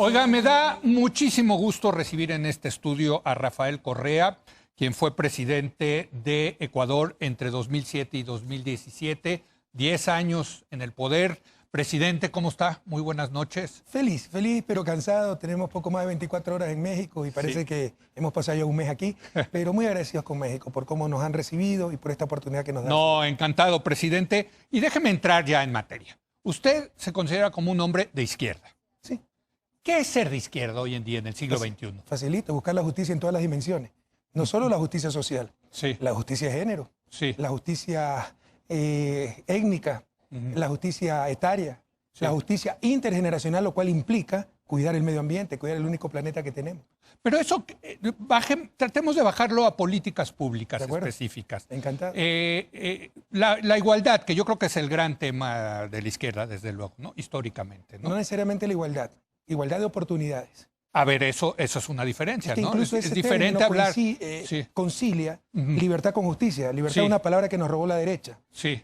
Oiga, me da muchísimo gusto recibir en este estudio a Rafael Correa, quien fue presidente de Ecuador entre 2007 y 2017, 10 años en el poder. Presidente, ¿cómo está? Muy buenas noches. Feliz, pero cansado. Tenemos poco más de 24 horas en México y parece que hemos pasado ya un mes aquí, pero muy agradecidos con México por cómo nos han recibido y por esta oportunidad que nos dan. No, encantado, presidente. Y déjeme entrar ya en materia. Usted se considera como un hombre de izquierda. Sí. ¿Qué es ser de izquierda hoy en día en el siglo XXI? Facilito, buscar la justicia en todas las dimensiones. No solo la justicia social, la justicia de género, la justicia étnica, la justicia etaria, la justicia intergeneracional, lo cual implica cuidar el medio ambiente, cuidar el único planeta que tenemos. Pero eso, tratemos de bajarlo a políticas públicas específicas. Encantado. La igualdad, que yo creo que es el gran tema de la izquierda, desde luego, ¿no? Históricamente. No necesariamente la igualdad, igualdad de oportunidades. A ver, eso es una diferencia, que ¿no? Incluso es diferente hablar. Concilia libertad con justicia. Libertad es una palabra que nos robó la derecha.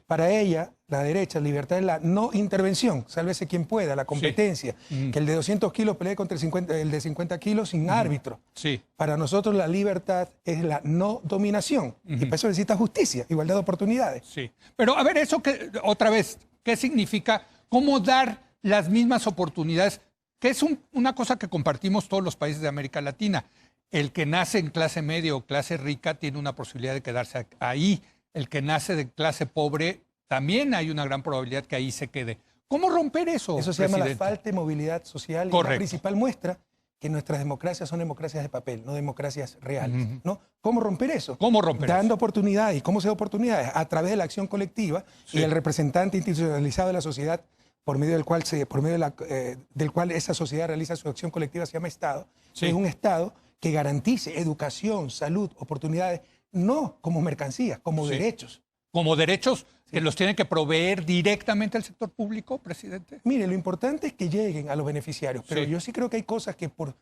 Para ella, la derecha, libertad es la no intervención, sálvese quien pueda, la competencia. Que el de 200 kilos pelee contra el de 50 kilos sin árbitro. Para nosotros la libertad es la no dominación. Y para eso necesita justicia, igualdad de oportunidades. Pero a ver, eso que, otra vez, ¿qué significa? ¿Cómo dar las mismas oportunidades? Que es una cosa que compartimos todos los países de América Latina. El que nace en clase media o clase rica tiene una posibilidad de quedarse ahí. El que nace de clase pobre, también hay una gran probabilidad que ahí se quede. ¿Cómo romper eso, Eso se llama la falta de movilidad social. Correcto. Y la principal muestra que nuestras democracias son democracias de papel, no democracias reales. ¿No? ¿Cómo romper eso? ¿Cómo romper Dando eso? oportunidades. ¿Y cómo se da oportunidades? A través de la acción colectiva y el representante institucionalizado de la sociedad, por medio del cual esa sociedad realiza su acción colectiva, se llama Estado. Es un Estado que garantice educación, salud, oportunidades, no como mercancías, como derechos. Como derechos que los tiene que proveer directamente el sector público, presidente. Mire, lo importante es que lleguen a los beneficiarios, pero yo sí creo que hay cosas que por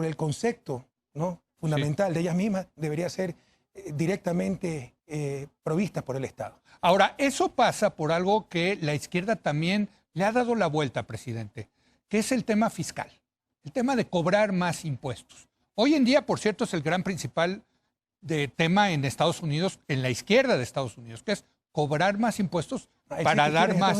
el concepto, ¿no?, fundamental de ellas mismas debería ser directamente provistas por el Estado. Ahora, eso pasa por algo que la izquierda también le ha dado la vuelta, presidente, que es el tema fiscal, el tema de cobrar más impuestos. Hoy en día, por cierto, es el gran principal tema en Estados Unidos, en la izquierda de Estados Unidos, que es cobrar más impuestos para dar más.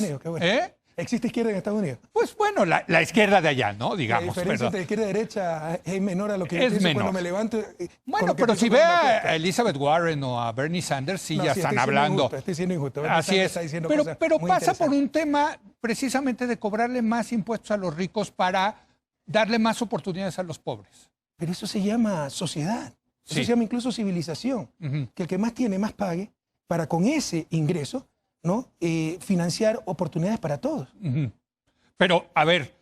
¿Existe izquierda en Estados Unidos? Pues bueno, la izquierda de allá, ¿no? Digamos. La diferencia entre izquierda y derecha es menor a lo que yo pienso cuando me levanto. Bueno, pero si ve a Elizabeth Warren o a Bernie Sanders, ya están hablando. Estoy siendo injusto. Así es. Pero pasa por un tema precisamente de cobrarle más impuestos a los ricos para darle más oportunidades a los pobres. Pero eso se llama sociedad. Eso se llama incluso civilización. Que el que más tiene, más pague para con ese ingreso, ¿no?, financiar oportunidades para todos. Pero, a ver,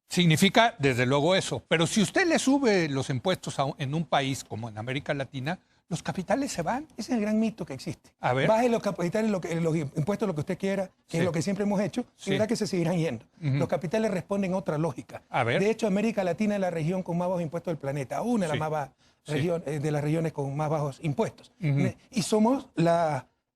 significa desde luego eso. Pero si usted le sube los impuestos en un país como en América Latina, los capitales se van. Ese es el gran mito que existe. A ver. Baje los capitales, los impuestos, lo que usted quiera, que es lo que siempre hemos hecho, y verá que se seguirán yendo. Los capitales responden a otra lógica. A ver. De hecho, América Latina es la región con más bajos impuestos del planeta, una de las más bajas de las regiones con más bajos impuestos. Y somos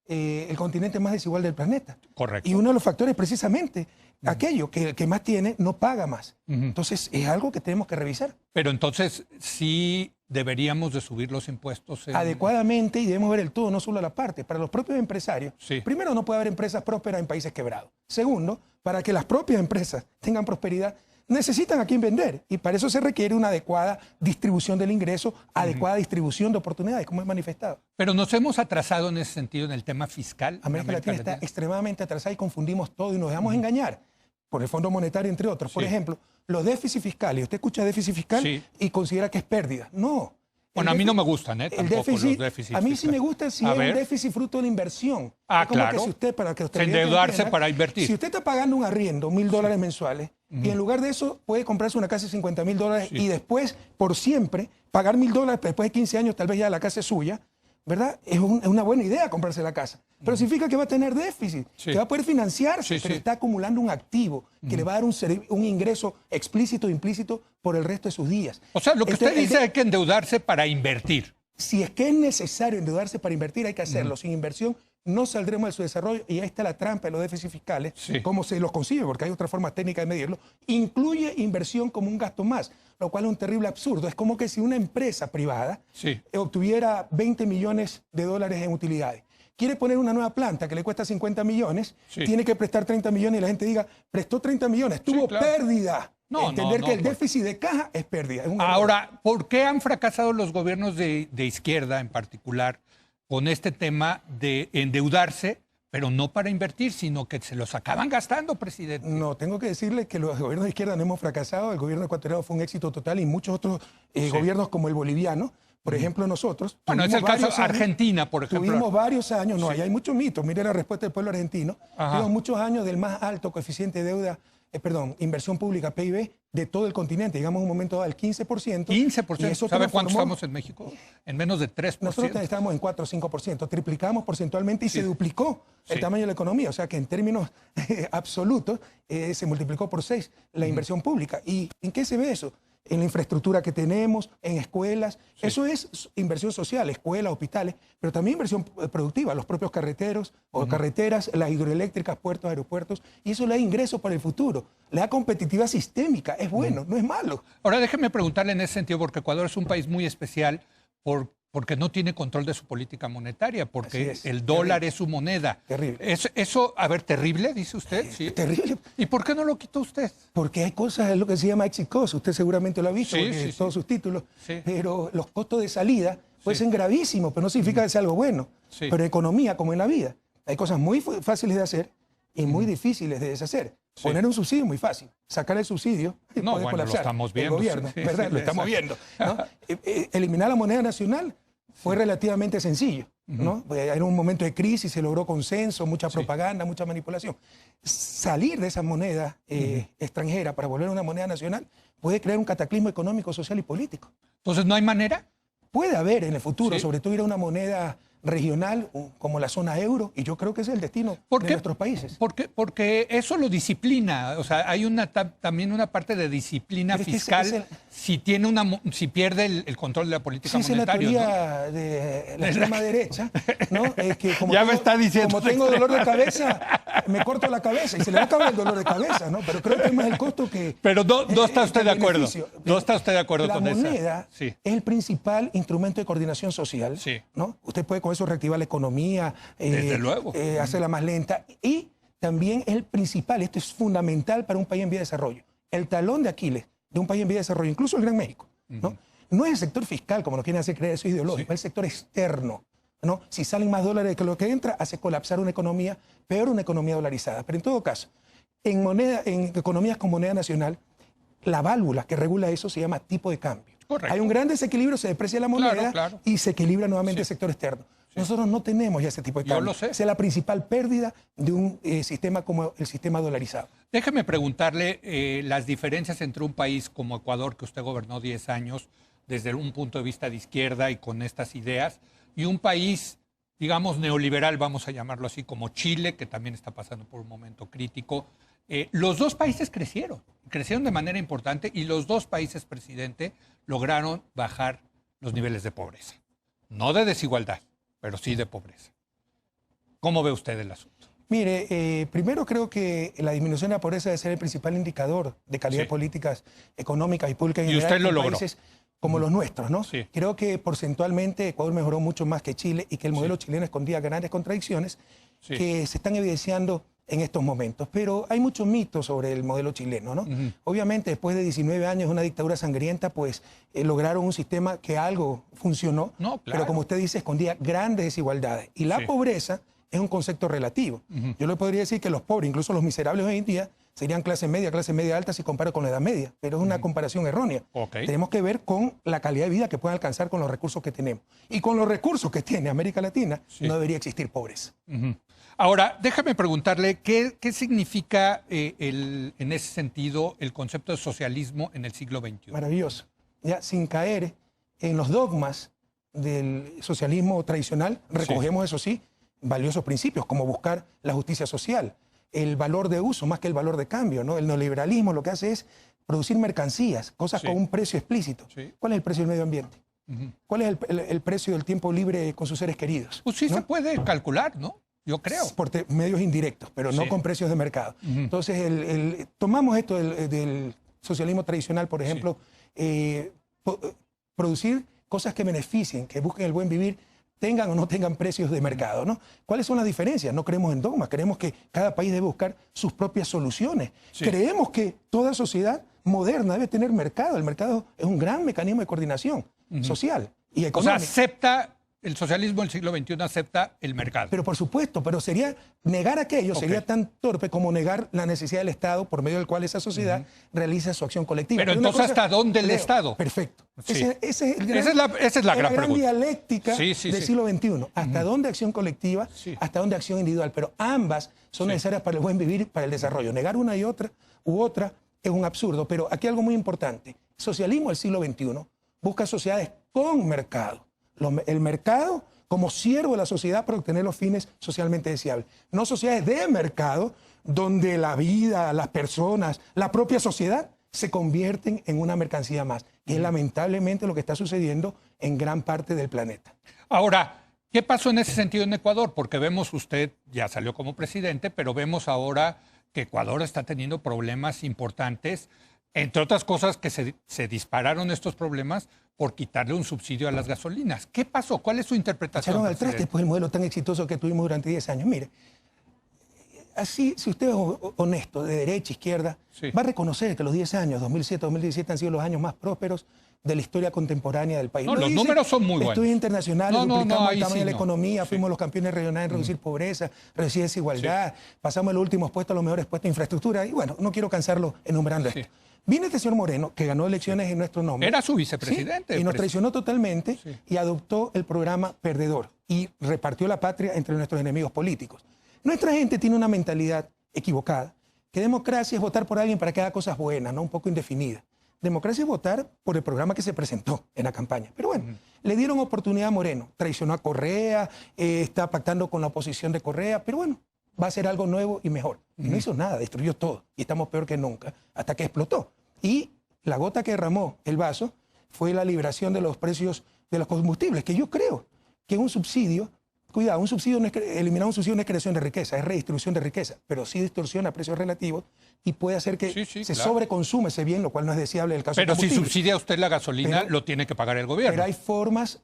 el continente más desigual del planeta. Correcto. Y uno de los factores precisamente aquello que el que más tiene no paga más. Entonces es algo que tenemos que revisar. Pero entonces sí deberíamos de subir los impuestos adecuadamente, y debemos ver el todo, no solo la parte. Para los propios empresarios, primero, no puede haber empresas prósperas en países quebrados. Segundo, para que las propias empresas tengan prosperidad, necesitan a quién vender, y para eso se requiere una adecuada distribución del ingreso, adecuada distribución de oportunidades, como es manifestado. Pero nos hemos atrasado en ese sentido en el tema fiscal. América Latina está extremadamente atrasada y confundimos todo y nos dejamos engañar por el Fondo Monetario, entre otros. Por ejemplo, los déficits fiscales. Usted escucha déficit fiscal y considera que es pérdida. No. Bueno, a mí no me gustan, tampoco los déficits. A mí sí me gusta si es un déficit fruto de la inversión. Claro. Que si usted, para que usted endeudarse para invertir. Si usted está pagando un arriendo, $1.000 mensuales, y en lugar de eso puede comprarse una casa de $50.000 y después, por siempre, pagar $1.000, después de 15 años, tal vez ya la casa es suya, ¿verdad? Es una buena idea comprarse la casa. Pero significa que va a tener déficit, que va a poder financiarse, pero está acumulando un activo que le va a dar un ingreso explícito e implícito por el resto de sus días. O sea, lo que usted dice, hay que endeudarse para invertir. Si es que es necesario endeudarse para invertir, hay que hacerlo. Sin inversión no saldremos del subdesarrollo, y ahí está la trampa de los déficits fiscales, cómo se los consigue, porque hay otra forma técnica de medirlo, incluye inversión como un gasto más, lo cual es un terrible absurdo. Es como que si una empresa privada obtuviera 20 millones de dólares en utilidades, quiere poner una nueva planta que le cuesta 50 millones, tiene que prestar 30 millones y la gente diga, prestó 30 millones, tuvo pérdida. Entender que el déficit de caja es pérdida. Ahora, ¿por qué han fracasado los gobiernos de izquierda en particular con este tema de endeudarse, pero no para invertir, sino que se los acaban gastando, presidente? No, tengo que decirle que los gobiernos de izquierda no hemos fracasado. El gobierno ecuatoriano fue un éxito total y muchos otros gobiernos como el boliviano. Por ejemplo, nosotros... Bueno, es el caso de Argentina, por ejemplo. Tuvimos varios años, no, ahí hay muchos mitos. Mire la respuesta del pueblo argentino. Tuvimos muchos años del más alto coeficiente de deuda, inversión pública, PIB, de todo el continente. Llegamos a un momento dado al 15%. 15%. ¿Sabe cuánto estamos en México? En menos de 3%. Nosotros estamos en 4 o 5%. Triplicamos porcentualmente y se duplicó el tamaño de la economía. O sea que en términos absolutos se multiplicó por 6 la inversión pública. ¿Y en qué se ve eso? En la infraestructura que tenemos, en escuelas. Eso es inversión social, escuelas, hospitales, pero también inversión productiva, los propios carreteros o carreteras, las hidroeléctricas, puertos, aeropuertos, y eso le da ingresos para el futuro, le da competitividad sistémica, es bueno, no es malo. Ahora déjeme preguntarle en ese sentido, porque Ecuador es un país muy especial porque no tiene control de su política monetaria, porque el dólar es su moneda. Terrible. Eso, a ver, terrible, dice usted. Sí. Terrible. ¿Y por qué no lo quitó usted? Porque hay cosas, es lo que se llama exit cost, usted seguramente lo ha visto, todos sus títulos, pero los costos de salida pueden ser gravísimos, pero no significa que sea algo bueno. Pero en economía, como en la vida, hay cosas muy fáciles de hacer y muy difíciles de deshacer. Poner un subsidio es muy fácil. Sacar el subsidio y puede colapsar. Lo estamos viendo. El gobierno, ¿verdad? Lo estamos viendo, ¿no? Eliminar la moneda nacional fue relativamente sencillo, ¿no? Era un momento de crisis, se logró consenso, mucha propaganda, mucha manipulación. Salir de esa moneda extranjera para volver a una moneda nacional puede crear un cataclismo económico, social y político. Entonces, ¿no hay manera? Puede haber en el futuro, sobre todo ir a una moneda regional como la zona euro, y yo creo que ese es el destino de nuestros países. Porque eso lo disciplina, o sea, hay también una parte de disciplina fiscal si pierde el control de la política monetaria. Esa es la teoría de la extrema derecha, ¿no? Es que me está diciendo. Como tengo dolor de cabeza, me corto la cabeza y se le va a acabar el dolor de cabeza, ¿no? Pero creo que es más el costo que... Pero no está usted de acuerdo. No está usted de acuerdo con eso. La moneda es el principal instrumento de coordinación social, ¿no? Usted puede con eso reactivar la economía, desde luego, hacerla más lenta, y también es el principal, esto es fundamental para un país en vía de desarrollo. El talón de Aquiles de un país en vía de desarrollo, incluso el Gran México, ¿no? No es el sector fiscal, como nos quieren hacer creer, eso es ideológico, es el sector externo, ¿no? Si salen más dólares que lo que entra, hace colapsar una economía, peor una economía dolarizada. Pero en todo caso, en economías con moneda nacional, la válvula que regula eso se llama tipo de cambio. Hay un gran desequilibrio, se deprecia la moneda y se equilibra nuevamente el sector externo. Nosotros no tenemos ya ese tipo de cambio. Yo lo sé. Esa es la principal pérdida de un sistema como el sistema dolarizado. Déjeme preguntarle las diferencias entre un país como Ecuador, que usted gobernó 10 años, desde un punto de vista de izquierda y con estas ideas, y un país, digamos, neoliberal, vamos a llamarlo así, como Chile, que también está pasando por un momento crítico. Los dos países crecieron de manera importante, y los dos países, presidente, lograron bajar los niveles de pobreza. No de desigualdad, pero sí de pobreza. ¿Cómo ve usted el asunto? Mire, primero creo que la disminución de la pobreza debe ser el principal indicador de calidad de políticas económicas y públicas en general. Y usted lo logró. Países como los nuestros, ¿no? Creo que porcentualmente Ecuador mejoró mucho más que Chile y que el modelo chileno escondía grandes contradicciones que se están evidenciando en estos momentos. Pero hay muchos mitos sobre el modelo chileno, ¿no? Obviamente, después de 19 años de una dictadura sangrienta, pues lograron un sistema que algo funcionó, pero como usted dice, escondía grandes desigualdades. Y la pobreza es un concepto relativo. Yo le podría decir que los pobres, incluso los miserables hoy en día, serían clase media alta si comparo con la Edad Media, pero es una comparación errónea. Tenemos que ver con la calidad de vida que pueden alcanzar con los recursos que tenemos. Y con los recursos que tiene América Latina, no debería existir pobreza. Ahora, déjame preguntarle, ¿qué significa en ese sentido el concepto de socialismo en el siglo XXI? Maravilloso. Ya, sin caer en los dogmas del socialismo tradicional, recogemos, eso sí, valiosos principios, como buscar la justicia social, el valor de uso más que el valor de cambio, ¿no? El neoliberalismo lo que hace es producir mercancías, cosas con un precio explícito. ¿Cuál es el precio del medio ambiente? ¿Cuál es el precio del tiempo libre con sus seres queridos? Pues sí, ¿no? Se puede calcular, ¿no? yo creo. Por medios indirectos, pero no Sí. con precios de mercado. Entonces, tomamos esto del socialismo tradicional, por ejemplo, producir cosas que beneficien, que busquen el buen vivir, tengan o no tengan precios de mercado, ¿no? ¿Cuáles son las diferencias? No creemos en dogmas, creemos que cada país debe buscar sus propias soluciones. Sí. Creemos que toda sociedad moderna debe tener mercado. El mercado es un gran mecanismo de coordinación social y O sea, económica. acepta, el socialismo del siglo XXI acepta el mercado. Pero por supuesto, pero sería negar aquello, Ok. sería tan torpe como negar la necesidad del Estado por medio del cual esa sociedad realiza su acción colectiva. Pero una entonces, ¿hasta dónde el Leo, Estado? Perfecto. Sí. Ese es el gran- Esa es la gran pregunta. dialéctica Sí, sí, del sí. siglo XXI. ¿Hasta dónde acción colectiva? Sí. ¿Hasta dónde acción individual? Pero ambas son necesarias para el buen vivir y para el desarrollo. Negar una y otra u otra es un absurdo. Pero aquí algo muy importante. Socialismo del siglo XXI busca sociedades con mercado. El mercado como siervo de la sociedad para obtener los fines socialmente deseables. No sociedades de mercado donde la vida, las personas, la propia sociedad se convierten en una mercancía más, que es lamentablemente lo que está sucediendo en gran parte del planeta. Ahora, ¿qué pasó en ese sentido en Ecuador? Porque vemos, usted ya salió como presidente, pero vemos ahora que Ecuador está teniendo problemas importantes, entre otras cosas que se dispararon estos problemas por quitarle un subsidio a las gasolinas. ¿Qué pasó? ¿Cuál es su interpretación? Echaron al traste presidente? pues el modelo tan exitoso que tuvimos durante 10 años. Mire, así, si usted es honesto, de derecha, izquierda, Sí. va a reconocer que los 10 años, 2007, 2017, han sido los años más prósperos de la historia contemporánea del país. No, Lo los dice números son muy buenos. Estudios internacionales, No, no, duplicamos no, el ahí tamaño sí de la no. economía, Sí. fuimos los campeones regionales en reducir pobreza, reducir desigualdad, pasamos de los últimos puestos a los mejores puestos de infraestructura. Y bueno, no quiero cansarlo enumerando Sí. esto. Viene este señor Moreno, que ganó elecciones en nuestro nombre. Era su vicepresidente. Sí, y nos traicionó totalmente Sí. y adoptó el programa perdedor y repartió la patria entre nuestros enemigos políticos. Nuestra gente tiene una mentalidad equivocada, que democracia es votar por alguien para que haga cosas buenas, ¿no? Un poco indefinida. Democracia es votar por el programa que se presentó en la campaña. Pero bueno, le dieron oportunidad a Moreno, traicionó a Correa, está pactando con la oposición de Correa, pero bueno, va a ser algo nuevo y mejor. Y no hizo nada, destruyó todo. Y estamos peor que nunca, hasta que explotó. Y la gota que derramó el vaso fue la liberación de los precios de los combustibles, que yo creo que es un subsidio. Cuidado, un subsidio no es eliminar un subsidio no es creación de riqueza, es redistribución de riqueza, pero sí distorsiona precios relativos y puede hacer que Sí, se claro. sobreconsume ese bien, lo cual no es deseable en el caso Pero del si combustible. subsidia usted la gasolina, Pero- lo tiene que pagar el gobierno. Pero hay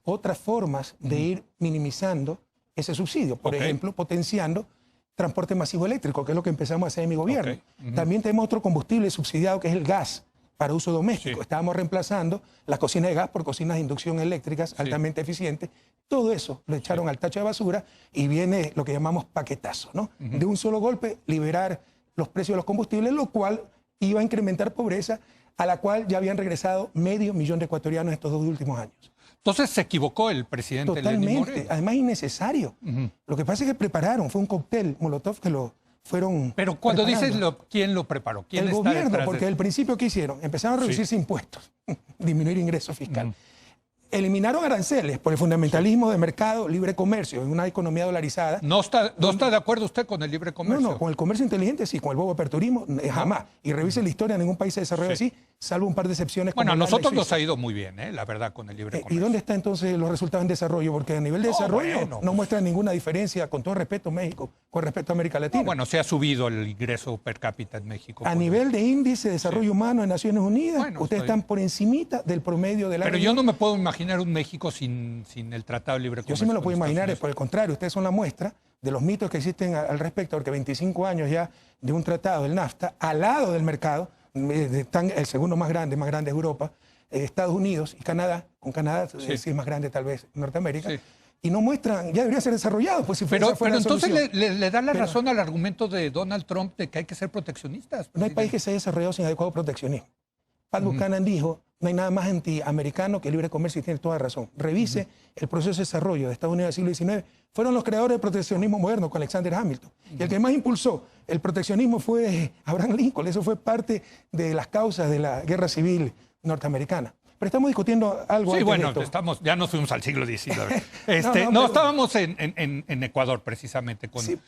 otras formas de ir minimizando ese subsidio. Por Ok. ejemplo, potenciando transporte masivo eléctrico, que es lo que empezamos a hacer en mi gobierno. Ok. También tenemos otro combustible subsidiado que es el gas para uso doméstico. Sí. Estábamos reemplazando las cocinas de gas por cocinas de inducción eléctricas altamente eficientes. Todo eso lo echaron al tacho de basura y viene lo que llamamos paquetazo, ¿no? De un solo golpe liberar los precios de los combustibles, lo cual iba a incrementar pobreza, a la cual ya habían regresado 500.000 de ecuatorianos estos 2 últimos años. Entonces se equivocó el presidente Lenín Totalmente, Moreno. además innecesario. Lo que pasa es que prepararon, fue un cóctel Molotov que lo fueron Pero cuando preparando. dices ¿quién lo preparó? ¿Quién El está gobierno, detrás porque de al principio, ¿qué hicieron? Empezaron a reducirse impuestos, disminuir ingreso fiscal. Eliminaron aranceles por el fundamentalismo de mercado, libre comercio, en una economía dolarizada. ¿No está de acuerdo usted con el libre comercio? No, con el comercio inteligente sí, con el bobo aperturismo jamás. Y revise la historia, ningún país se desarrolla así, salvo un par de excepciones. Bueno, a como Holanda y nosotros nos Suiza. ha ido muy bien, la verdad, con el libre ¿Y comercio. dónde están entonces los resultados en desarrollo? Porque a nivel de desarrollo bueno, no pues. muestra ninguna diferencia, con todo respeto, México, con respecto a América Latina. Bueno, se ha subido el ingreso per cápita en México. A nivel de índice de desarrollo humano en Naciones Unidas, Bueno, ustedes estoy- están por encimita del promedio de la Pero yo región. no me puedo imaginar un México sin el Tratado de Libre Yo Comercio. sí me lo puedo con Estados imaginar, Unidos. por el contrario, ustedes son la muestra de los mitos que existen al respecto, porque 25 años ya de un tratado del NAFTA, al lado del mercado, están el segundo más grande de Europa, Estados Unidos y Canadá, con Canadá sí es más grande tal vez Norteamérica, Sí. y no muestran, ya debería ser desarrollado, pues si esa Pero fuera la entonces solución. le da la Pero- razón al argumento de Donald Trump de que hay que ser proteccionistas. No hay país que se haya desarrollado sin adecuado proteccionismo. Pat Buchanan dijo, no hay nada más antiamericano que el libre comercio y tiene toda razón. Revise el proceso de desarrollo de Estados Unidos del siglo XIX. Fueron los creadores del proteccionismo moderno con Alexander Hamilton. Y el que más impulsó el proteccionismo fue Abraham Lincoln. Eso fue parte de las causas de la guerra civil norteamericana. Pero estamos discutiendo algo Sí, antes bueno, de esto. ya nos fuimos al siglo XIX. No, No, pero- estábamos en Ecuador precisamente. Sí.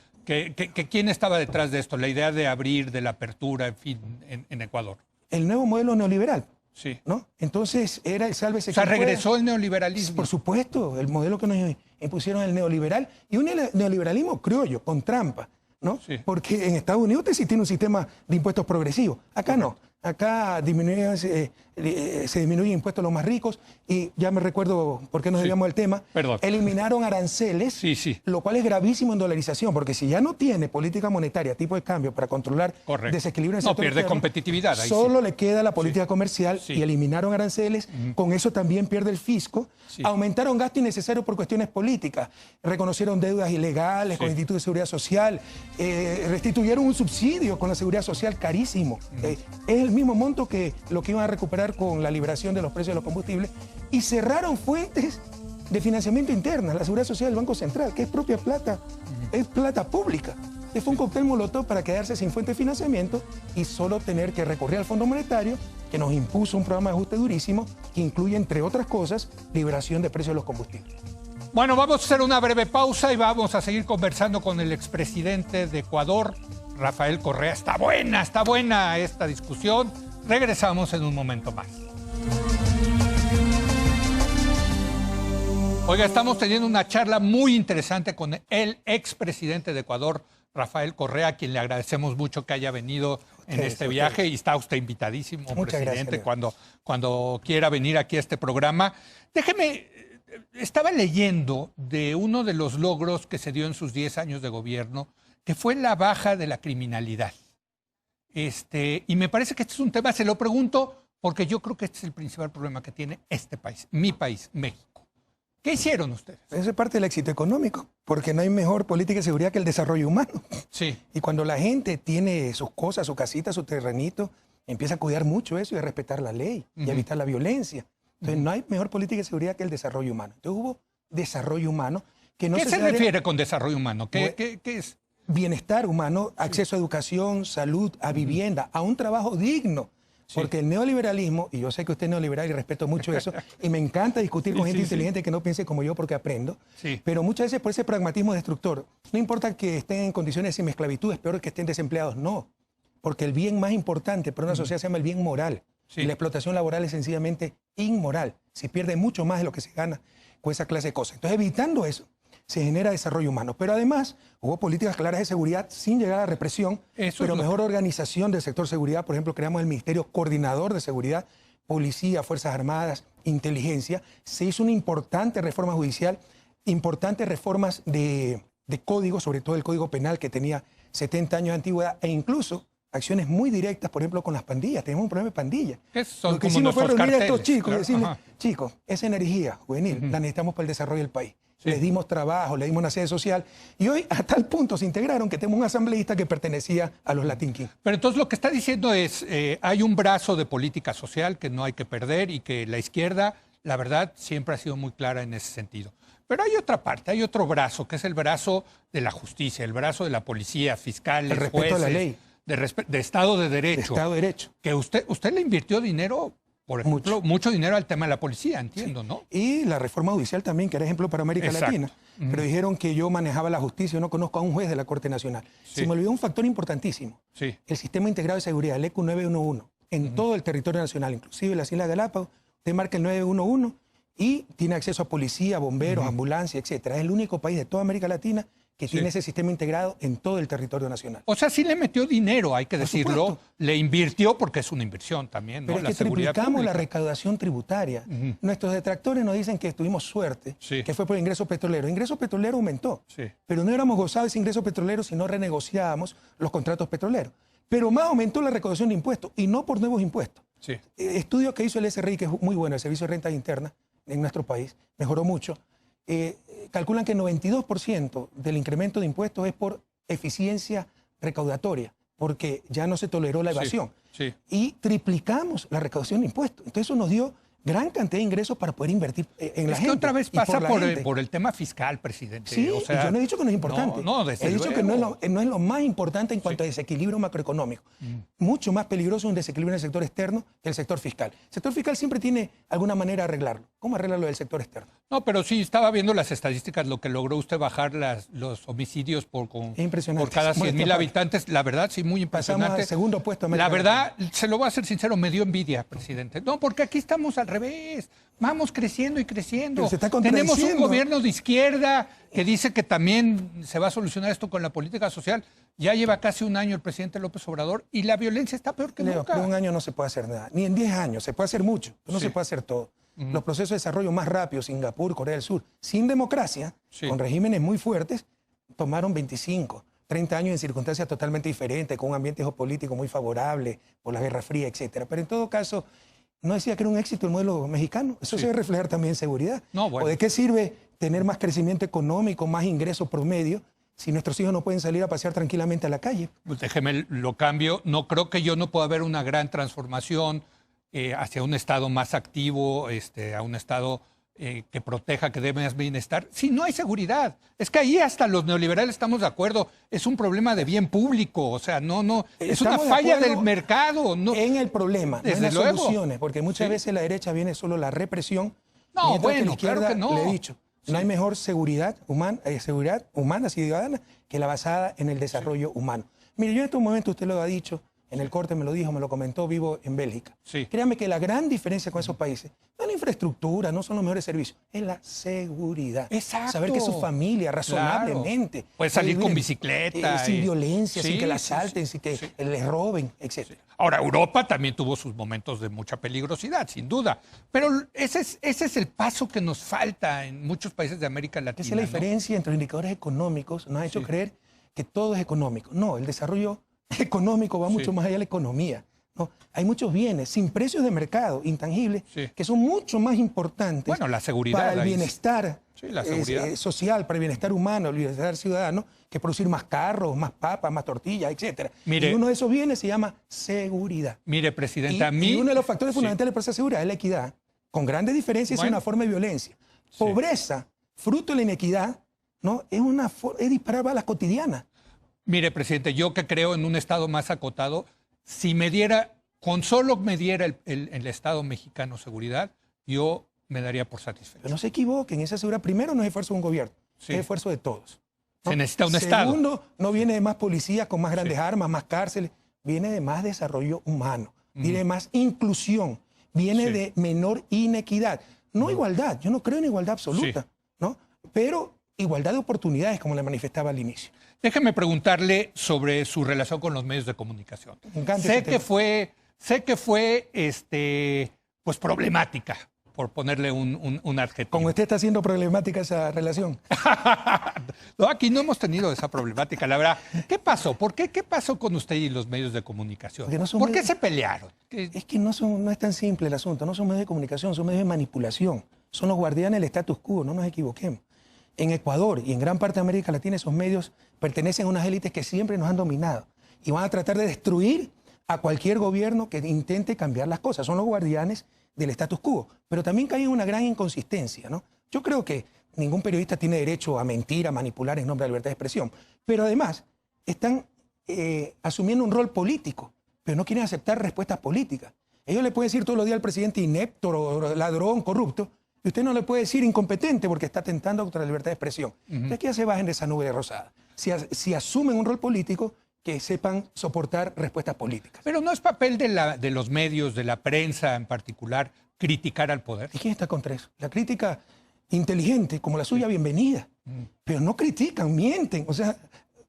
¿Quién estaba detrás de esto? La idea de abrir, de la apertura, en fin, en Ecuador. El nuevo modelo neoliberal, Sí. ¿no? Entonces era el sálvese O sea, quien pueda. regresó el neoliberalismo. Por supuesto, el modelo que nos impusieron el neoliberal y un neoliberalismo criollo, con trampa, ¿no? Sí. Porque en Estados Unidos usted sí tiene un sistema de impuestos progresivos. Acá no. Acá se disminuyen impuestos a los más ricos y ya me recuerdo por qué nos desviamos del tema. Perdón. Eliminaron aranceles, Sí. lo cual es gravísimo en dolarización, porque si ya no tiene política monetaria, tipo de cambio para controlar Correcto. desequilibrio en el No, sector pierde externo, competitividad ahí solo le queda la política comercial Sí. y eliminaron aranceles. Con eso también pierde el fisco. Sí. Aumentaron gasto innecesario por cuestiones políticas. Reconocieron deudas ilegales con el Instituto de Seguridad Social. Restituyeron un subsidio con la Seguridad Social carísimo. Es el mismo monto que lo que iban a recuperar con la liberación de los precios de los combustibles. Y cerraron fuentes de financiamiento internas, la Seguridad Social del Banco Central, que es propia plata, es plata pública. Fue un cóctel molotov para quedarse sin fuente de financiamiento y solo tener que recurrir al Fondo Monetario, que nos impuso un programa de ajuste durísimo, que incluye, entre otras cosas, liberación de precios de los combustibles. Bueno, vamos a hacer una breve pausa y vamos a seguir conversando con el expresidente de Ecuador, Rafael Correa. Está buena esta discusión. Regresamos en un momento más. Oiga, estamos teniendo una charla muy interesante con el expresidente de Ecuador, Rafael Correa, a quien le agradecemos mucho que haya venido en este viaje y está usted invitadísimo, Muchas presidente, gracias, cuando quiera venir aquí a este programa. Déjeme, estaba leyendo de uno de los logros que se dio en sus 10 años de gobierno, que fue la baja de la criminalidad. Y me parece que este es un tema, se lo pregunto, porque yo creo que este es el principal problema que tiene este país, mi país, México. ¿Qué hicieron ustedes? Eso es parte del éxito económico, porque no hay mejor política de seguridad que el desarrollo humano. Sí. Y cuando la gente tiene sus cosas, su casita, su terrenito, empieza a cuidar mucho eso y a respetar la ley y a evitar la violencia. Entonces no hay mejor política de seguridad que el desarrollo humano. Entonces hubo desarrollo humano que no ¿Qué se refiere con desarrollo humano? ¿Qué es? Bienestar humano, acceso a educación, salud, a vivienda, a un trabajo digno. Porque el neoliberalismo, y yo sé que usted es neoliberal y respeto mucho eso, y me encanta discutir con gente inteligente que no piense como yo porque aprendo, pero muchas veces por ese pragmatismo destructor, no importa que estén en condiciones de semi-esclavitud, es peor que estén desempleados, no. Porque el bien más importante para una sociedad se llama el bien moral. Y la explotación laboral es sencillamente inmoral. Se pierde mucho más de lo que se gana con esa clase de cosas. Entonces, evitando eso, se genera desarrollo humano. Pero además, hubo políticas claras de seguridad sin llegar a la represión, pero mejor organización del sector seguridad. Por ejemplo, creamos el Ministerio Coordinador de Seguridad, Policía, Fuerzas Armadas, Inteligencia. Se hizo una importante reforma judicial, importantes reformas de código, sobre todo el Código Penal, que tenía 70 años de antigüedad, e incluso acciones muy directas, por ejemplo, con las pandillas. Tenemos un problema de pandillas. Lo que hicimos fue reunir a estos chicos y decirles, Ajá. chicos, esa energía juvenil la necesitamos para el desarrollo del país. Les dimos trabajo, les dimos una sede social y hoy a tal punto se integraron que tenemos un asambleísta que pertenecía a los Latin Kings. Pero entonces lo que está diciendo es, hay un brazo de política social que no hay que perder y que la izquierda, la verdad, siempre ha sido muy clara en ese sentido. Pero hay otra parte, hay otro brazo, que es el brazo de la justicia, el brazo de la policía, fiscales, El respeto jueces, a la ley. de Estado de Derecho. De Estado de Derecho. Que usted le invirtió dinero, por ejemplo, mucho dinero al tema de la policía, entiendo, ¿no? Y la reforma judicial también, que era ejemplo para América Latina. Pero dijeron que yo manejaba la justicia, yo no conozco a un juez de la Corte Nacional. Se me olvidó un factor importantísimo. El Sistema Integrado de Seguridad, el ECU 911, en todo el territorio nacional, inclusive las Islas Galápagos, usted marca el 911 y tiene acceso a policía, bomberos, ambulancia, etcétera. Es el único país de toda América Latina que tiene ese sistema integrado en todo el territorio nacional. O sea, sí le metió dinero, hay que Por decirlo. supuesto. Le invirtió porque es una inversión también, ¿no? Pero es que seguridad triplicamos la pública. recaudación tributaria. Nuestros detractores nos dicen que tuvimos suerte, que fue por el ingreso petrolero. El ingreso petrolero aumentó, pero no hubiéramos gozado de ese ingreso petrolero si no renegociábamos los contratos petroleros. Pero más aumentó la recaudación de impuestos, y no por nuevos impuestos. Estudio que hizo el SRI, que es muy bueno, el Servicio de Rentas Internas en nuestro país, mejoró mucho. Calculan que el 92% del incremento de impuestos es por eficiencia recaudatoria, porque ya no se toleró la evasión. Y triplicamos la recaudación de impuestos. Entonces eso nos dio gran cantidad de ingresos para poder invertir en la gente. Es que otra vez y pasa la por gente. el tema fiscal, presidente. Sí, o sea, yo no he dicho que no es importante. No, desde he dicho luego. que no es lo más importante en cuanto a desequilibrio macroeconómico. Mucho más peligroso un desequilibrio en el sector externo que el sector fiscal. El sector fiscal siempre tiene alguna manera de arreglarlo. ¿Cómo arreglarlo del sector externo? No, pero sí, estaba viendo las estadísticas, lo que logró usted bajar los homicidios por cada 100,000 habitantes. La verdad, sí, muy impresionante. Pasamos al segundo puesto. La verdad, se lo voy a ser sincero, me dio envidia, presidente. No, porque aquí estamos al revés. Vamos creciendo y creciendo. Pero se está Tenemos un contradiciendo. gobierno de izquierda que dice que también se va a solucionar esto con la política social. Ya lleva casi un año el presidente López Obrador y la violencia está peor que Leo, nunca. en un año no se puede hacer nada. Ni en 10 años. Se puede hacer mucho, pero no se puede hacer todo. Los procesos de desarrollo más rápidos, Singapur, Corea del Sur, sin democracia, con regímenes muy fuertes, tomaron 25, 30 años en circunstancias totalmente diferentes, con un ambiente geopolítico muy favorable, por la Guerra Fría, etc. Pero en todo caso, no decía que era un éxito el modelo mexicano. Eso se debe reflejar también en seguridad. No, bueno. ¿O de qué sirve tener más crecimiento económico, más ingresos promedio, si nuestros hijos no pueden salir a pasear tranquilamente a la calle? Pues déjeme lo cambio. No creo que yo no pueda ver una gran transformación hacia un Estado más activo, a un Estado que proteja, que dé más bienestar, si no hay seguridad. Es que ahí hasta los neoliberales estamos de acuerdo. Es un problema de bien público. O sea, no es una Estamos de falla acuerdo del mercado. No. En el problema, no en Desde las luego. soluciones, porque muchas veces la derecha viene solo la represión. No, mientras que bueno, la izquierda, claro que no. le he dicho, no hay mejor seguridad humana ciudadana que la basada en el desarrollo humano. Mire, yo en estos momentos, usted lo ha dicho, en el corte me lo dijo, me lo comentó, vivo en Bélgica. Sí. Créame que la gran diferencia con esos países no es la infraestructura, no son los mejores servicios, es la seguridad. Exacto. Saber que su familia razonablemente Claro. Puede salir vivir, con bicicleta. sin violencia, sin Sí, que la sí, asalten, sin que les roben, etc. Ahora, Europa también tuvo sus momentos de mucha peligrosidad, sin duda. Pero ese es el paso que nos falta en muchos países de América Latina. Esa es la ¿no? diferencia entre los indicadores económicos. Nos ha hecho creer que todo es económico. No, el desarrollo económico va mucho más allá de la economía. ¿no? Hay muchos bienes sin precios de mercado, intangibles, que son mucho más importantes Bueno, la seguridad, para el ahí bienestar la seguridad. social, para el bienestar humano, el bienestar ciudadano, que producir más carros, más papas, más tortillas, etc. Mire, y uno de esos bienes se llama seguridad. Mire, presidente, a Y mí... uno de los factores fundamentales para esa seguridad es la equidad. Con grandes diferencias es una forma de violencia. Pobreza, fruto de la inequidad, ¿no? es disparar balas cotidianas. Mire, presidente, yo que creo en un Estado más acotado, si me diera, con solo me diera el Estado mexicano seguridad, yo me daría por satisfecho. Pero no se equivoquen, esa seguridad primero no es esfuerzo de un gobierno, es esfuerzo de todos. ¿no? Se necesita un Estado. Segundo, no viene de más policías con más grandes armas, más cárceles, viene de más desarrollo humano, viene de más inclusión, viene de menor inequidad. No igualdad, yo no creo en igualdad absoluta, ¿no? Pero igualdad de oportunidades, como le manifestaba al inicio. Déjeme preguntarle sobre su relación con los medios de comunicación. Me encanta Sé ese tema. sé que fue pues problemática, por ponerle un adjetivo. Como usted está haciendo problemática esa relación. No, aquí no hemos tenido esa problemática, la verdad. ¿Qué pasó? ¿Qué pasó con usted y los medios de comunicación? Porque no son ¿Por qué medios- se pelearon? Es que no es tan simple el asunto, no son medios de comunicación, son medios de manipulación, son los guardianes del status quo, no nos equivoquemos. En Ecuador y en gran parte de América Latina esos medios pertenecen a unas élites que siempre nos han dominado y van a tratar de destruir a cualquier gobierno que intente cambiar las cosas. Son los guardianes del status quo, pero también caen en una gran inconsistencia, ¿no? Yo creo que ningún periodista tiene derecho a mentir, a manipular en nombre de la libertad de expresión, pero además están asumiendo un rol político, pero no quieren aceptar respuestas políticas. Ellos le pueden decir todos los días al presidente inepto, o ladrón, corrupto, y usted no le puede decir incompetente porque está atentando contra la libertad de expresión. Entonces, que ya se bajen de esa nube rosada. Si asumen un rol político, que sepan soportar respuestas políticas. Pero no es papel de los medios, de la prensa en particular, criticar al poder. ¿Y quién está contra eso? La crítica inteligente, como la suya, bienvenida. Pero no critican, mienten. O sea,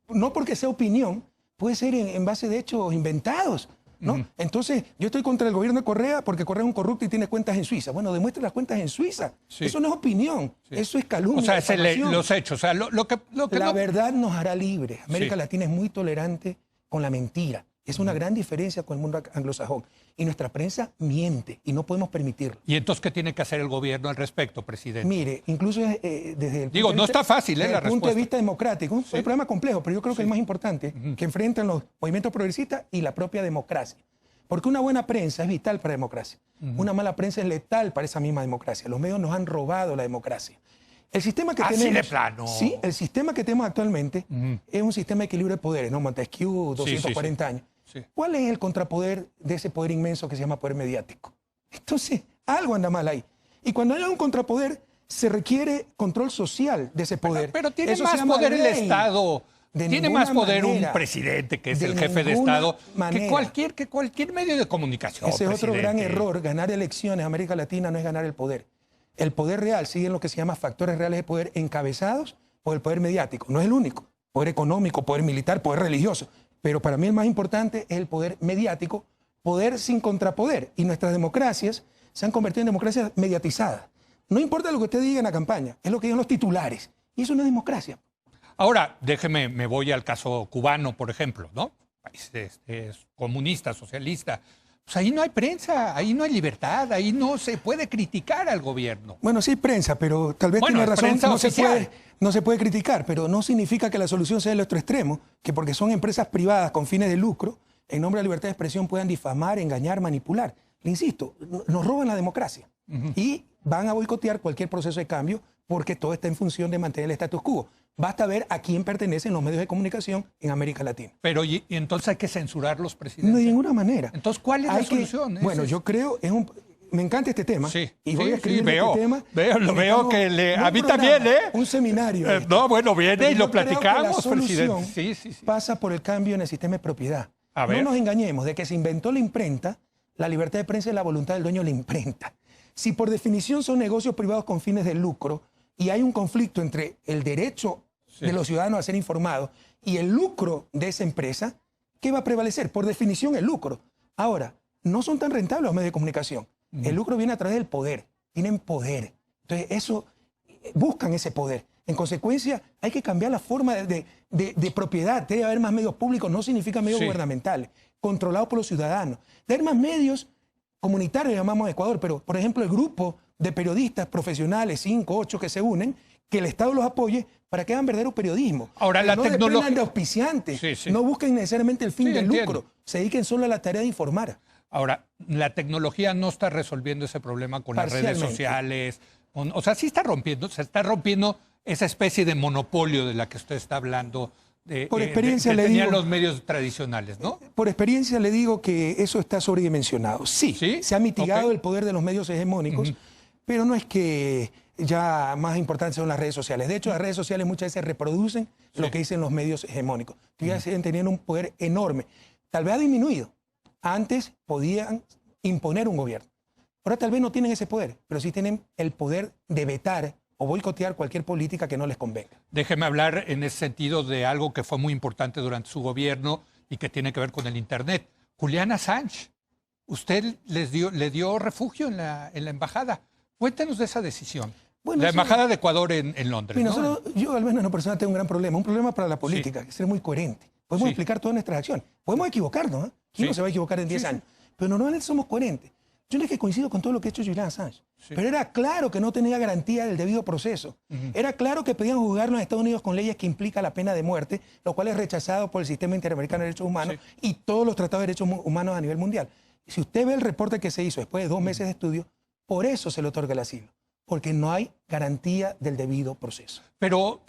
no porque sea opinión, puede ser en base de hechos inventados. ¿no? Entonces, yo estoy contra el gobierno de Correa porque Correa es un corrupto y tiene cuentas en Suiza. Bueno, demuestre las cuentas en Suiza. Sí. Eso no es opinión, eso es calumnia. O sea, es difamación. los hechos. O sea, lo que La no... verdad nos hará libres. América Latina es muy tolerante con la mentira. Es una gran diferencia con el mundo anglosajón. Y nuestra prensa miente y no podemos permitirlo. ¿Y entonces qué tiene que hacer el gobierno al respecto, presidente? Mire, incluso desde el Digo, punto de no vista, está fácil, desde la el punto de respuesta. vista democrático, es un problema complejo, pero yo creo que el más importante, que enfrentan los movimientos progresistas y la propia democracia. Porque una buena prensa es vital para la democracia. Una mala prensa es letal para esa misma democracia. Los medios nos han robado la democracia. El sistema que tenemos, de plano. Sí, el sistema que tenemos actualmente es un sistema de equilibrio de poderes, ¿no? Montesquieu, 240 años. Sí. ¿Cuál es el contrapoder de ese poder inmenso que se llama poder mediático? Entonces, algo anda mal ahí. Y cuando hay un contrapoder, se requiere control social de ese poder. Pero tiene Eso se más llama poder el ley. Estado. De Tiene ninguna más poder manera. un presidente, que es De el jefe de ninguna Estado, manera. que cualquier medio de comunicación. Ese es otro gran presidente. error. Ganar elecciones en América Latina no es ganar el poder. El poder real sigue en lo que se llama factores reales de poder encabezados por el poder mediático. No es el único. Poder económico, poder militar, poder religioso. Pero para mí el más importante es el poder mediático, poder sin contrapoder. Y nuestras democracias se han convertido en democracias mediatizadas. No importa lo que usted diga en la campaña, es lo que digan los titulares. Y eso no es democracia. Ahora, me voy al caso cubano, por ejemplo, ¿no? País es comunista, socialista. Pues ahí no hay prensa, ahí no hay libertad, ahí no se puede criticar al gobierno. Bueno, sí hay prensa, pero tal vez tiene razón, no se puede criticar, pero no significa que la solución sea el otro extremo, que porque son empresas privadas con fines de lucro, en nombre de la libertad de expresión puedan difamar, engañar, manipular. Le insisto, nos roban la democracia y van a boicotear cualquier proceso de cambio porque todo está en función de mantener el status quo. Basta ver a quién pertenecen los medios de comunicación en América Latina. Pero y entonces hay que censurar los presidentes. No de ninguna manera. Entonces, ¿cuál es la solución? Bueno, yo creo, me encanta este tema. Sí, y voy a escribir veo, este tema. Veo que a mí también, ¿eh? Un seminario. No, bueno, viene Pero y lo yo creo que platicamos, la solución presidente. Sí. pasa por el cambio en el sistema de propiedad. A ver. No nos engañemos, de que se inventó la imprenta, la libertad de prensa es la voluntad del dueño de la imprenta. Si por definición son negocios privados con fines de lucro y hay un conflicto entre el derecho de los ciudadanos a ser informados y el lucro de esa empresa, ¿qué va a prevalecer? Por definición, el lucro. Ahora, no son tan rentables los medios de comunicación. El lucro viene a través del poder. Tienen poder. Entonces, buscan ese poder. En consecuencia, hay que cambiar la forma de propiedad. Debe haber más medios públicos, no significa medios gubernamentales, controlados por los ciudadanos. Debe haber más medios comunitarios, llamamos a Ecuador, pero, por ejemplo, el grupo de periodistas profesionales, 5, 8 que se unen, que el Estado los apoye para que hagan verdadero periodismo. Ahora, la tecnología... No dependan de auspiciantes, no busquen necesariamente el fin del lucro, se dediquen solo a la tarea de informar. Ahora, la tecnología no está resolviendo ese problema con las redes sociales. O sea, sí está rompiendo, se está rompiendo esa especie de monopolio de la que usted está hablando. Por experiencia le tenían digo, los medios tradicionales, ¿no? Por experiencia le digo que eso está sobredimensionado. Sí, se ha mitigado el poder de los medios hegemónicos, pero no es que ya más importantes son las redes sociales. De hecho, las redes sociales muchas veces reproducen lo que dicen los medios hegemónicos, que ya siguen teniendo un poder enorme. Tal vez ha disminuido. Antes podían imponer un gobierno. Ahora tal vez no tienen ese poder, pero sí tienen el poder de vetar o boicotear cualquier política que no les convenga. Déjeme hablar en ese sentido de algo que fue muy importante durante su gobierno y que tiene que ver con el Internet. Julian Assange, usted le dio refugio en la embajada. Cuéntenos de esa decisión. Bueno, la embajada de Ecuador en Londres. Mira, ¿no? Yo al menos en lo personal tengo un gran problema. Un problema para la política, que es ser muy coherente. Podemos explicar todas nuestras acciones. Podemos equivocarnos, ¿eh? ¿Quién no se va a equivocar en 10 años? Pero normalmente somos coherentes. Yo no es que coincido con todo lo que ha hecho Julian Assange, pero era claro que no tenía garantía del debido proceso. Era claro que pedían juzgarnos en Estados Unidos con leyes que implican la pena de muerte, lo cual es rechazado por el Sistema Interamericano de Derechos Humanos y todos los tratados de derechos humanos a nivel mundial. Si usted ve el reporte que se hizo después de 2 meses de estudio, por eso se le otorga el asilo, porque no hay garantía del debido proceso. Pero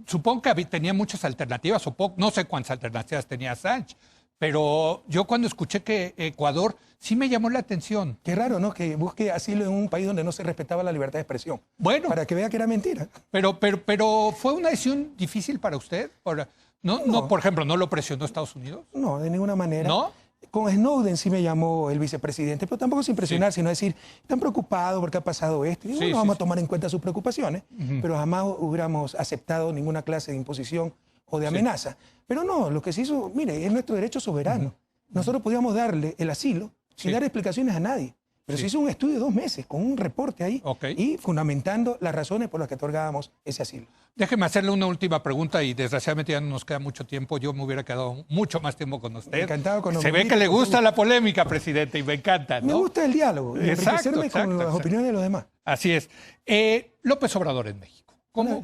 supongo que tenía muchas alternativas, no sé cuántas alternativas tenía Assange, pero yo cuando escuché que Ecuador sí me llamó la atención. Qué raro, ¿no? Que busque asilo en un país donde no se respetaba la libertad de expresión. Bueno. Para que vea que era mentira. Pero ¿fue una decisión difícil para usted? No, por ejemplo, ¿no lo presionó Estados Unidos? No, de ninguna manera. ¿No? Con Snowden sí me llamó el vicepresidente, pero tampoco sin presionar, sino decir, están preocupados porque ha pasado esto. Y bueno, vamos a tomar en cuenta sus preocupaciones, pero jamás hubiéramos aceptado ninguna clase de imposición o de amenaza. Pero no, lo que se hizo, mire, es nuestro derecho soberano. Nosotros podíamos darle el asilo sin dar explicaciones a nadie. Pero se hizo un estudio de 2 meses, con un reporte ahí, y fundamentando las razones por las que otorgábamos ese asilo. Déjeme hacerle una última pregunta y desgraciadamente ya no nos queda mucho tiempo. Yo me hubiera quedado mucho más tiempo con usted. Encantado con Se ve que le gusta la polémica, presidente, y me encanta, ¿no? Me gusta el diálogo, enriquecerme con las opiniones de los demás. Así es. López Obrador en México.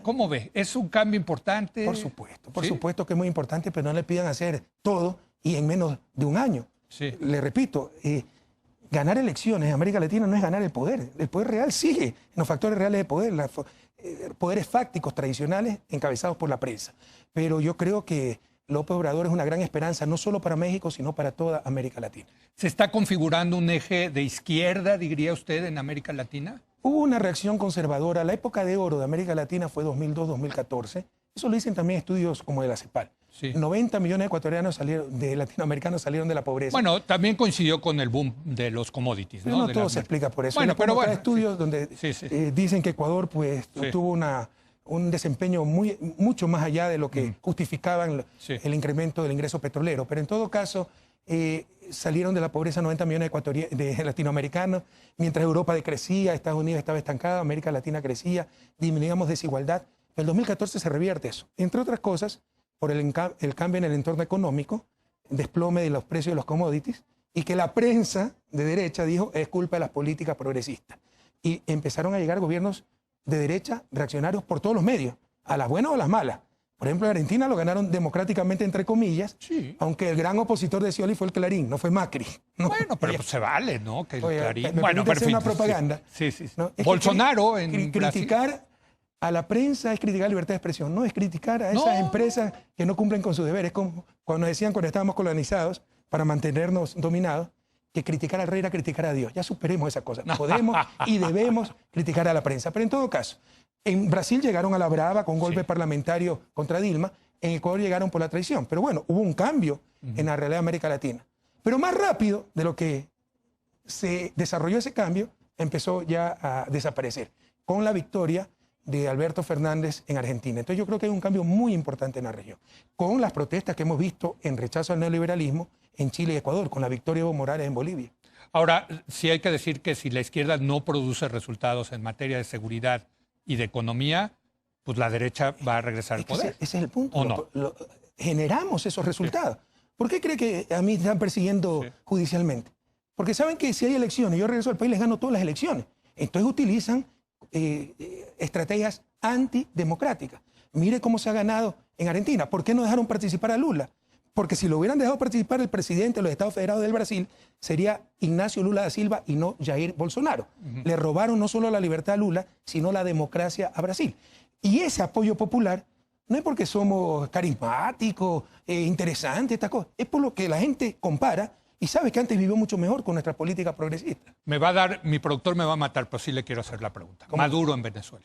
¿Cómo ve? ¿Es un cambio importante? Por supuesto que es muy importante, pero no le pidan hacer todo y en menos de un año. Sí. Le repito, ganar elecciones en América Latina no es ganar el poder. El poder real sigue en los factores reales de poder, poderes fácticos tradicionales encabezados por la prensa. Pero yo creo que López Obrador es una gran esperanza, no solo para México, sino para toda América Latina. ¿Se está configurando un eje de izquierda, diría usted, en América Latina? Hubo una reacción conservadora. La época de oro de América Latina fue 2002-2014. Eso lo dicen también estudios como de la CEPAL. Sí. 90 millones de ecuatorianos de latinoamericanos salieron de la pobreza. Bueno, también coincidió con el boom de los commodities, pero ¿no? no todo se explica por eso. Bueno, pero bueno, estudios donde dicen que Ecuador pues, tuvo un desempeño mucho más allá de lo que justificaban el incremento del ingreso petrolero. Pero en todo caso, salieron de la pobreza 90 millones de latinoamericanos, mientras Europa decrecía, Estados Unidos estaba estancado, América Latina crecía, disminuíamos desigualdad. En el 2014 se revierte eso, entre otras cosas, por el cambio en el entorno económico, desplome de los precios de los commodities, y que la prensa de derecha dijo es culpa de las políticas progresistas. Y empezaron a llegar gobiernos de derecha reaccionarios por todos los medios, a las buenas o a las malas. Por ejemplo, en Argentina lo ganaron democráticamente, entre comillas, aunque el gran opositor de Scioli fue el Clarín, no fue Macri. ¿no? Bueno, pero pues se vale, ¿no? Que el Clarín... Bueno, pero una propaganda. Sí. ¿No? Bolsonaro en criticar a la prensa es criticar la libertad de expresión, no es criticar a esas empresas que no cumplen con sus deberes. Como cuando decían cuando estábamos colonizados para mantenernos dominados, que criticar al rey era criticar a Dios. Ya superemos esa cosa. Podemos y debemos criticar a la prensa. Pero en todo caso, en Brasil llegaron a la brava con golpe parlamentario contra Dilma. En Ecuador llegaron por la traición. Pero bueno, hubo un cambio en la realidad de América Latina. Pero más rápido de lo que se desarrolló ese cambio, empezó ya a desaparecer con la victoria de Alberto Fernández en Argentina. Entonces yo creo que hay un cambio muy importante en la región, con las protestas que hemos visto en rechazo al neoliberalismo en Chile y Ecuador, con la victoria de Evo Morales en Bolivia. Ahora, sí hay que decir que si la izquierda no produce resultados en materia de seguridad y de economía, pues la derecha va a regresar al poder. Ese es el punto. ¿O no? Generamos esos resultados. ¿Por qué cree que a mí están persiguiendo judicialmente? Porque saben que si hay elecciones, yo regreso al país, les gano todas las elecciones. Entonces utilizan estrategias antidemocráticas. Mire cómo se ha ganado en Argentina. ¿Por qué no dejaron participar a Lula? Porque si lo hubieran dejado participar el presidente de los Estados Federados del Brasil, sería Ignacio Lula da Silva y no Jair Bolsonaro. Le robaron no solo la libertad a Lula, sino la democracia a Brasil. Y ese apoyo popular no es porque somos carismáticos, interesantes, estas cosas. Es por lo que la gente compara y sabe que antes vivió mucho mejor con nuestra política progresista. Mi productor me va a matar, pero sí le quiero hacer la pregunta. Maduro en Venezuela.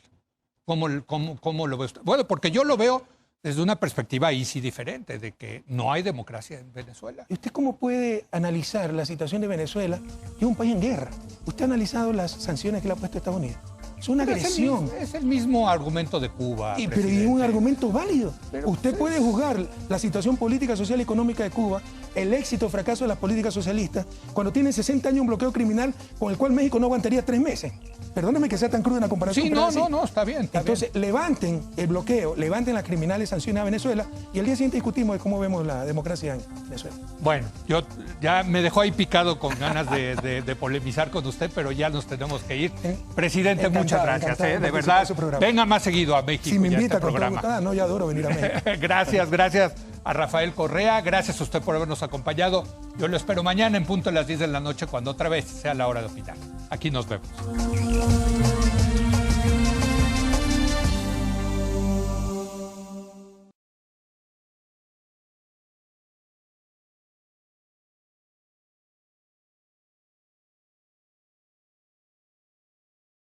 ¿Cómo lo ve usted? Bueno, porque yo lo veo desde una perspectiva ahí sí diferente, de que no hay democracia en Venezuela. ¿Y usted cómo puede analizar la situación de Venezuela? Es un país en guerra. ¿Usted ha analizado las sanciones que le ha puesto Estados Unidos? Es una agresión. Es el mismo argumento de Cuba. Pero es un argumento válido. Usted puede juzgar la situación política, social y económica de Cuba, el éxito o fracaso de las políticas socialistas, cuando tiene 60 años un bloqueo criminal con el cual México no aguantaría 3 meses. Perdóneme que sea tan cruda una comparación. Sí, no, está bien. Entonces, levanten el bloqueo, levanten las criminales sanciones a Venezuela y al día siguiente discutimos de cómo vemos la democracia en Venezuela. Bueno, yo ya me dejó ahí picado con ganas de polemizar con usted, pero ya nos tenemos que ir. Presidente, muchas gracias, de verdad. Venga más seguido a México. Si me invita este programa. No, yo adoro venir a México. Gracias a Rafael Correa, gracias a usted por habernos acompañado. Yo lo espero mañana en punto de las 10 de la noche, cuando otra vez sea la hora de opinar. Aquí nos vemos.